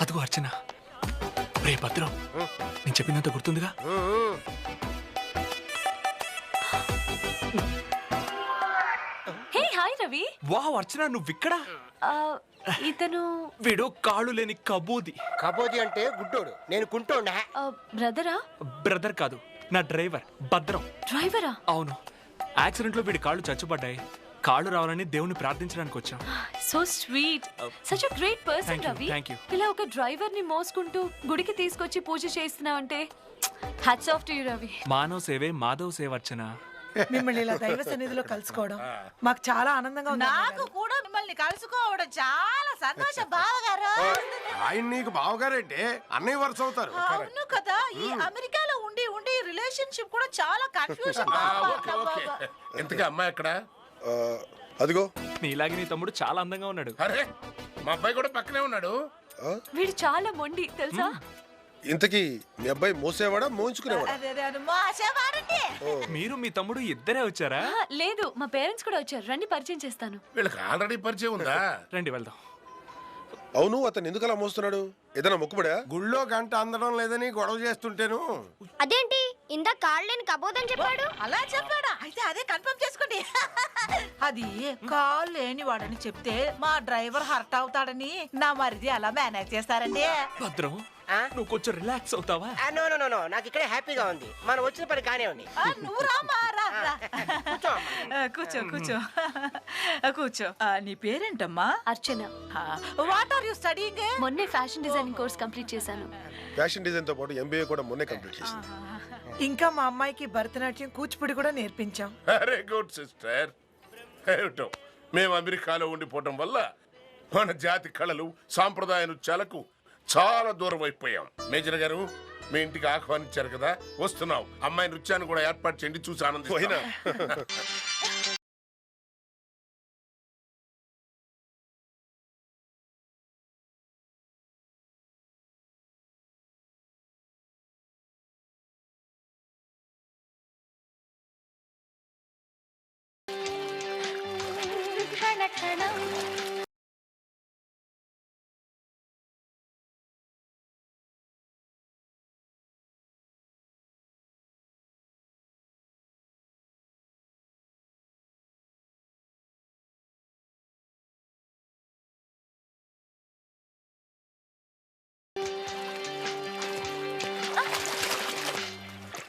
అదిగో అర్చన. రే భద్రం, నేను చెప్పినంత గుర్తుందిగా? Hey hi Ravi. Wow Archana, నువ్విక్కడా? ఇతను వీడు కాళ్ళు లేని కబోది. కబోది అంటే గుడ్డోడు, నేను కుంటోండా. బ్రదరా? బ్రదర్ కాదు, నా డ్రైవర్ భద్రం. డ్రైవరా? అవును, యాక్సిడెంట్ లో వీడి కాళ్ళు చచ్చుబడ్డాయి. కాళ్ళు రావాలని దేవుని ప్రార్థించడానికి వచ్చాం. So sweet, such a great person Ravi. Thank you. ఇలా ఒక డ్రైవర్ ని మోసుకుంటూ గుడికి తీసుకొచ్చి పూజ చేస్తున్నావంటే hats off to you Ravi. మానవ సేవే మాధవ సేవ అర్చన. మిమ్మల్ని ఇలా దైవ సన్నిధిలో కలుసుకోవడం మాకు చాలా ఆనందంగా ఉంది. నాకు కూడా మిమ్మల్ని కలుసుకోవడం చాలా సంతోషం బావగారు. ఆయన నీకు బావగారంటే అన్నయ్య వరుస అవుతారు. అవును కదా, ఈ అమెరికాలో ఉండి ఉండి రిలేషన్షిప్ కూడా చాలా కన్ఫ్యూజన్. ఇంతకీ అమ్మాయి ఎక్కడ? అదిగో. నీలాగే నీ తమ్ముడు చాలా అందంగా ఉన్నాడు. అరే, మా అబ్బాయి కూడా పక్కనే ఉన్నాడు. వీడు చాలా మొండి తెలుసా? ఇంతకీ మీ అబ్బాయి మోసేవాడా మోయించుకునేవాడా? మీరు మీ తమ్ముడు ఇద్దరే వచ్చారా? లేదు, మా పేరెంట్స్ కూడా వచ్చారు. రండి పరిచయం చేస్తాను. వీళ్ళకి ఆల్రెడీ పరిచయం ఉందా? రండి వెళ్దాం. అవును, అతను ఎందుకు అలా మోస్తున్నాడు? ఏదైనా మొక్కుబడా? గుళ్ళో గంట అందడం లేదని గొడవ చేస్తుంటేను. అదేంటి ఇందా కాళ్ళని కబోదని చెప్పాడు? అలా చెప్పాడా? అయితే అదే కన్ఫర్మ్ చేసుకోండి. అది కాల్ లేని వాడని చెప్తే మా డ్రైవర్ హర్ట్ అవుతాడని నా మరిది అలా మేనేజ్ చేస్తారండి. భద్రం, నువ్వు కొంచెం రిలాక్స్ అవుతావా? నో నో నో నో, నాకు ఇక్కడే హ్యాపీగా ఉంది. మనం వచ్చిన పని కానే ఉంది. నువ్వు రామా రా. కూర్చో కూర్చో కూర్చో. నీ పేరేంటమ్మా? Archana. What are you studying? మొన్నే ఫ్యాషన్ డిజైనింగ్ కోర్స్ కంప్లీట్ చేశాను. ఫ్యాషన్ డిజైన్ తో పాటు ఎంబీఏ కూడా మొన్నే కంప్లీట్ చేసింది. ఇంకా మా అమ్మాయికి భరతనాట్యం కూచిపూడి కూడా నేర్పించాం. Very good sister. ఏమిటో మేము అమెరికాలో ఉండిపోవటం వల్ల మన జాతి కళలు సాంప్రదాయ నృత్యాలకు చాలా దూరం అయిపోయాం. మేజర్ గారు, మీ ఇంటికి ఆహ్వానించారు కదా, వస్తున్నాం. అమ్మాయి నృత్యాన్ని కూడా ఏర్పాటు చేయండి, చూసి ఆనందిస్తాం.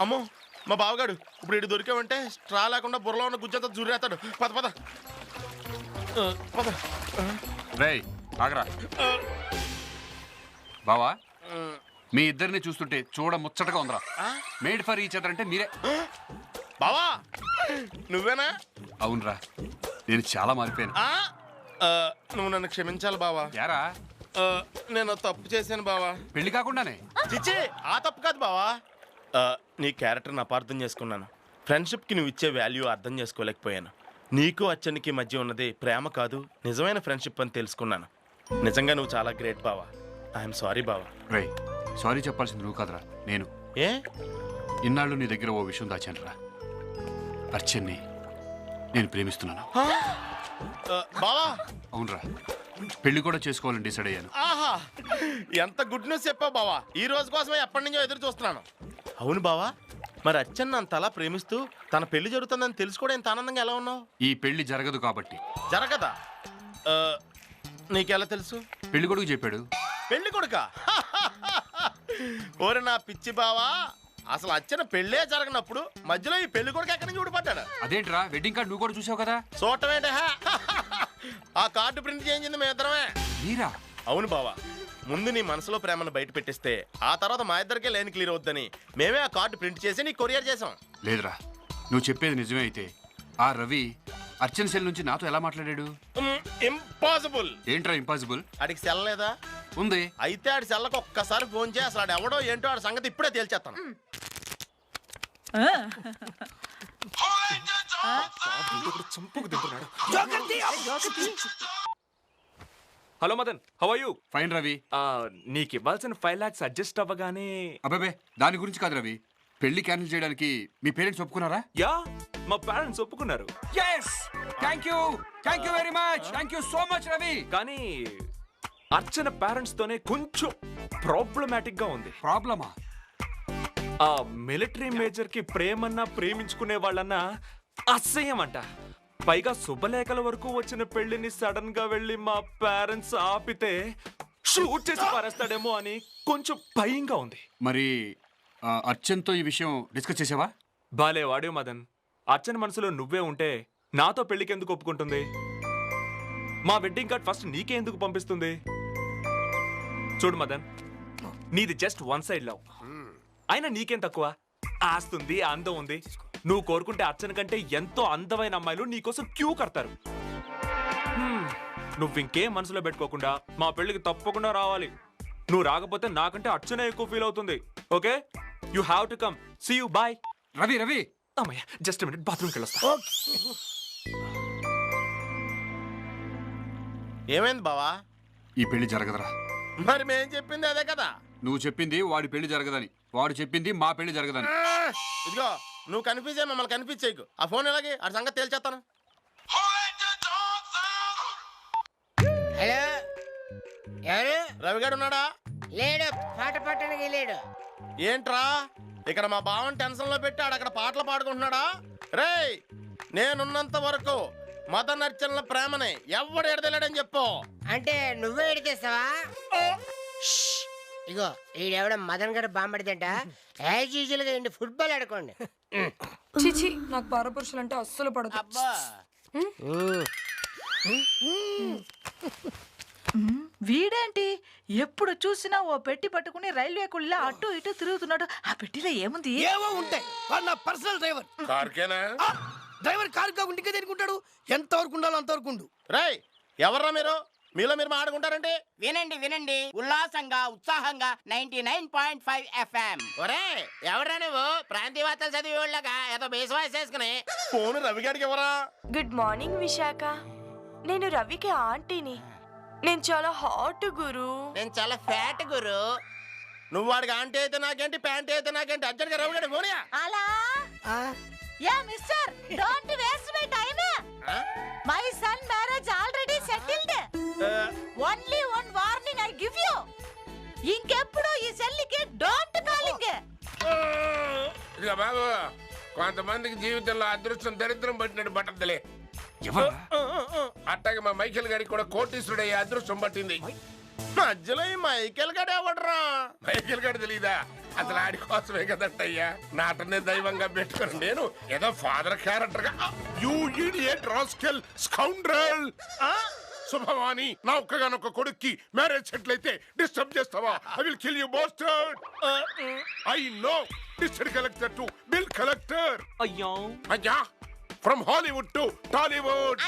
అమ్మో, మా బావగాడు ఇప్పుడు ఇటు దొరికామంటే స్ట్రా లేకుండా బుర్రలో ఉన్న గుజ్జంతా జూరేస్తాడు. పద పద పద. రేయ్ ఆగరా బావా, మీ ఇద్దరిని చూస్తుంటే చూడ ముచ్చటగా ఉందిరా. మేడ్ ఫర్ ఈచ్ అదర్ అంటే మీరే. బావా నువ్వేనా? అవునరా, నేను చాలా మారిపోయాను. నువ్వు నన్ను క్షమించాలి బావా. యారా? నేను తప్పు చేశాను బావా. పెళ్లి కాకుండానే? చిచ్చి, ఆ తప్పు కాదు బావా. నీ క్యారెక్టర్ని అపార్థం చేసుకున్నాను. ఫ్రెండ్షిప్కి నువ్వు ఇచ్చే వాల్యూ అర్థం చేసుకోలేకపోయాను. నీకు అచ్చనికి మధ్య ఉన్నది ప్రేమ కాదు, నిజమైన ఫ్రెండ్షిప్ అని తెలుసుకున్నాను. నిజంగా నువ్వు చాలా గ్రేట్ బావా. ఐఎమ్ సారీ బావా. రేయ్, సారీ చెప్పాల్సింది నువ్వు కాదురా, నేను. ఏ? ఇన్నాళ్ళు నీ దగ్గర ఓ విషయం దాచానురా. అర్చన్ని నేను ప్రేమిస్తున్నాను. బావా? అవునరా, పెళ్లి కూడా చేసుకోవాలని డిసైడ్ అయ్యాను. ఆహా, ఎంత గుడ్ న్యూస్ చెప్పావు బావా. ఈ రోజు కోసమే ఎప్పటి నుంచో ఎదురు చూస్తున్నాను. అవును బావా, మరి అచ్చన్న అంతలా ప్రేమిస్తూ తన పెళ్లి జరుగుతుందని తెలుసు కూడా ఇంత ఆనందంగా ఎలా ఉన్నావు? ఈ పెళ్లి జరగదు కాబట్టి. జరగదా? నీకెలా తెలుసు? పెళ్లి కొడుకు చెప్పాడు. పెళ్లి కొడుకా? ఓరే నా పిచ్చి బావా, అసలు అచ్చన పెళ్ళే జరగనప్పుడు మధ్యలో ఈ పెళ్లి కొడుకు ఎక్కడి నుంచి ఊడిపడ్డాడు? అదేంట్రా, వెడ్డింగ్ కార్డు నువ్వు కూడా చూసావు కదా. చూడటమేంటే, ఆ కార్డు ప్రింట్ చేయించింది మేమిద్దరమే. మీరా? అవును బావా, ముందు నీ మనసులో ప్రేమను బయట పెట్టిస్తే ఆ తర్వాత మా ఇద్దరికే లైన్ క్లియర్ అవుద్దని మేమే ఆ కార్డు ప్రింట్ చేసి నీకు కొరియర్ చేసాం. లేదురా, నువ్వు చెప్పేది నిజమే అయితే ఆ రవి అర్చన సెల్ నుంచి నాతో ఎలా మాట్లాడాడు? ఇంపాసిబుల్. ఏంట్రా ఇంపాసిబుల్? ఆడికి సెల్ లేదా? ఉంది. అయితే ఆడి సెల్లకు ఒక్కసారి ఫోన్ చేయి, అసలు ఆడు ఎవడో ఏంటో ఆడి సంగతి ఇప్పుడే తేల్చేస్తాను. Hello Madan, how are you? Fine Ravi. నీకు ఇవ్వాల్సిన 5 lakhs అడ్జస్ట్ అవ్వగానే. అబ్బాబే, దాని గురించి కాదు రవి, పెళ్లి క్యాన్సిల్ చేయడానికి మీ పేరెంట్స్ ఒప్పుకున్నారా? యా, మా పేరెంట్స్ ఒప్పుకున్నారు. Thank you very much. Thank you so much Ravi. కానీ అర్చన పేరెంట్స్ తోనే కొంచెం ప్రాబ్లమాటిక్ గా ఉంది. ప్రాబ్లమా? ఆ మిలిటరీ మేజర్ కి ప్రేమన్నా ప్రేమించుకునే వాళ్ళన్నా అసహ్యం అంట. పైగా శుభలేఖల వరకు వచ్చిన పెళ్లిని సడన్ గా వెళ్ళి మా పేరెంట్స్ ఆపితే షూట్ చేసి పారేస్తాడేమో అని కొంచెం భయంగా ఉంది. మరి అర్చన్తో ఈ విషయం డిస్కస్ చేసావా? బాలే వాడే మదన్, అర్చన మనసులో నువ్వే ఉంటే నాతో పెళ్లికి ఎందుకు ఒప్పుకుంటుంది? మా వెడ్డింగ్ కార్డ్ ఫస్ట్ నీకే ఎందుకు పంపిస్తుంది? చూడు మదన్, నీది జస్ట్ వన్ సైడ్ లవ్. అయినా నీకేం తక్కువ? ఆస్తుంది, అందం ఉంది. నువ్వు కోరుకుంటే అర్చన కంటే ఎంతో అందమైన అమ్మాయిలు నీకోసం క్యూ కడతారు. నువ్వు ఇంకేం మనసులో పెట్టుకోకుండా మా పెళ్లికి తప్పకుండా రావాలి. నువ్వు రాకపోతే నాకంటే అర్చన ఎక్కువ ఫీల్ అవుతుంది. Okay, you have to come. See you, bye. Ravi అమ్మయ్య, జస్ట్ మినిట్, బాత్రూమ్కి వెళ్ళొస్తా. ఏమైంది బావా? ఈ పెళ్లి జరగదురా. మరి మేం చెప్పింది అదే కదా. నువ్వు చెప్పింది వాడి పెళ్లి జరగదని, వాడు చెప్పింది మా పెళ్లి జరగదని. ఇదిగో నువ్వు కనిపించే మమ్మల్ని కనిపించేయకు. ఆ ఫోన్ ఎలాగే ఆ సంగతి తేల్చేస్తాను. హలో, ఎవరు? రవిగాడు ఉన్నాడా? లేడు, పాట పాడటానికి లేడు. ఏంట్రా ఇక్కడ మా బావని టెన్షన్ లో పెట్టాడు, అక్కడ పాటలు పాడుకుంటున్నాడా? రేయ్, నేనున్నంత వరకు మదన్ అర్చనల ప్రేమని ఎవడు ఎడదలేడని చెప్పు. అంటే నువ్వే ఎడితేస్తావా? ఇగో ఈడెవడ మదన్ గారు బాంబడిదంట. యాజ్ యూజువల్ గా ఇండి ఫుట్బాల్ ఆడుకోండి. చిచి, నాకు పరపురుషులు అంటే అస్సలు పడదు. అబ్బా, వీడేంటి ఎప్పుడు చూసినా ఓ పెట్టి పట్టుకుని రైల్వే కుళ్ళ అటు ఇటు తిరుగుతున్నాడు. ఆ పెట్టిలో ఏముంది? ఏవో ఉంటాయి. వాడు నా పర్సనల్ డ్రైవర్. కార్కేనా? డ్రైవర్ కారు కాకుండా ఇంకే తిరుగుంటాడు. ఎంత వరకు ఉండాలో అంతవరకు ఉండు. రేయ్, ఎవర్రా మీరు? మీలో మీరు మాట్లాడుకుంటారండి. వినండి వినండి, ఉల్లాసంగా ఉత్సాహంగా 99.5 FM. ఒరే ఎవరా నువ్వు? ప్రాంతీయ వార్తలు చదివి వాళ్ళగా ఏదో బేస్ వాయిస్ వేసుకుని ఫోన్ రవిగాడికి ఎవరా? గుడ్ మార్నింగ్ విశాఖ, నేను రవికి ఆంటీని. నేను చాలా హాట్ గురు. నేను చాలా ఫ్యాట్ గురు. నువ్వు వాడికి ఆంటీ అయితే నాకేంటి, ప్యాంటీ అయితే నాకేంటి? అర్జెంట్గా రవిగాడి ఫోన్యా. అలా yeah mister, don't waste my time. My son marriage already settled. Only one warning I give you. ఇంకెప్పుడు ఈ సెల్లికి డోంట్ కాలింగ్. ఇక బాబు, కొంతమందికి జీవితంలో అదృష్టం దరిద్రం పట్టినట్టు పట్టదులే. అట్టాగే మా మైకేల్ గారికి కూడా కోటీశ్వరుడయ్యే అదృష్టం పట్టింది. మధ్యలో ఈ మైకేల్ గడ ఎవడరా? మైకేల్ గారు తెలీదా? అసలు ఆడి కోసమే కదట్టయ్యా నాటనే దైవంగా పెట్టుకుని నేను ఏదో ఫాదర్ క్యారెక్టర్ గా. You idiot rascal scoundrel. Shubhavani, నా ఒక్కగానొక్క కొడుక్కి మ్యారేజ్ సెటిల్ అయితే డిస్టర్బ్ చేస్తావా? I will kill you bastard. I know district collector to bill collector. అయ్యో, అయ్యా, ఫ్రమ్ హాలీవుడ్ టు టాలీవుడ్.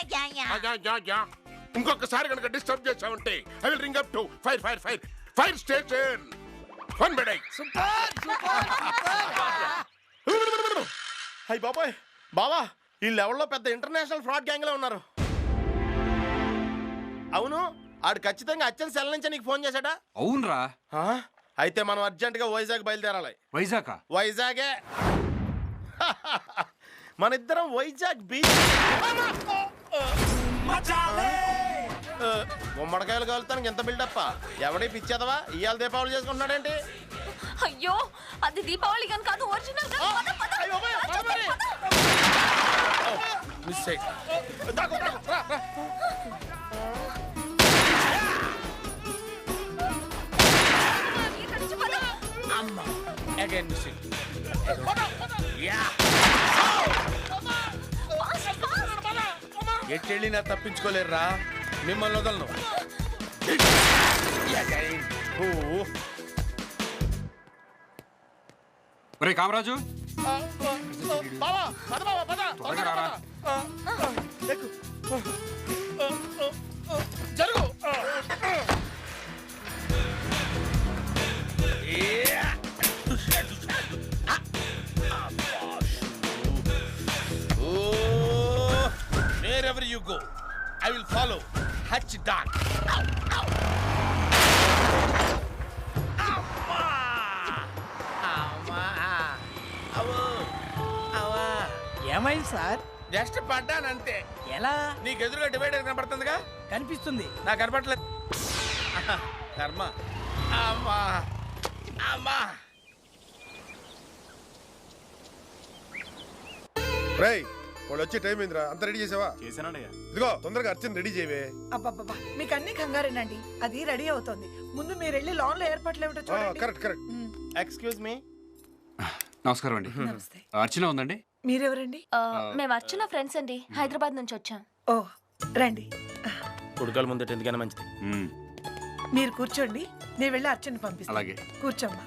ఇంకొకసారి కనుక డిస్టర్బ్ చేసావంటే I will ring up to fire station. One bed. అయ్య బాబాయ్, బావా ఈ లెవెల్లో పెద్ద ఇంటర్నేషనల్ ఫ్రాడ్ గ్యాంగ్ లో ఉన్నారు. అవును, ఆడు ఖచ్చితంగా అచ్చన్ సెల్ నుంచి నీకు ఫోన్ చేశాడా? అవునరా. అయితే మనం అర్జెంట్ గా వైజాగ్ బయలుదేరాలి. వైజాగ్? వైజాగే. మన ఇద్దరం వైజాగ్ బీచ్. గుమ్మడికాయలు కాలుతానికి ఎంత బిల్డప్ప? ఎవడే పిచ్చేదవా? ఇవాళ దీపావళి చేసుకుంటున్నాడేంటి? అయ్యో, అది దీపావళి గాని కాదు, ఒరిజినల్ గాని. మిస్ అయ్యి అగైన్ మిస్ అయ్యి. ఎట్టెళ్ళినా తప్పించుకోలేరురా, మిమ్మల్ని వదలను. ఒరే కామరాజు, త్వరగా రారా. జరుగు. Wherever you go, I will follow. Hatch dog. ఏంటి సార్? జస్ట్ పడ్డానంతే. ఎలా? నీకు ఎదురుగా డివైడర్ కనబడుతుందిగా? కనిపిస్తుంది. నాకు కనపడలేదు. కర్మ. అమ్మా అమ్మా. రేయ్ వాళ్ళు వచ్చే టైం ఏందిరా? అంత రెడీ చేసావా? చేశానయ్యా. ఇదిగో తొందరగా అర్చన రెడీ చేయవే. అబ్బబ్బబ్బా మీకు అన్ని కంగారేనండి. అది రెడీ అవుతోంది. ముందు మీరు వెళ్ళి లాన్ లో ఏర్పాట్లు ఏమిటో చూడండి. Correct correct. Excuse me. నమస్కారం అండి. నమస్తే. అర్చన ఉందండి? మీరెవరండి? మేము అర్చన ఫ్రెండ్స్ అండి, హైదరాబాద్ నుంచి వచ్చాం. ఓ రండి. ఉడకల ముందట ఎందుకైనా మంచిది. మ్మ్. మీరు కూర్చోండి, నేను వెళ్ళి అర్చన పంపిస్తాను. అలాగే. కూర్చోమ్మా.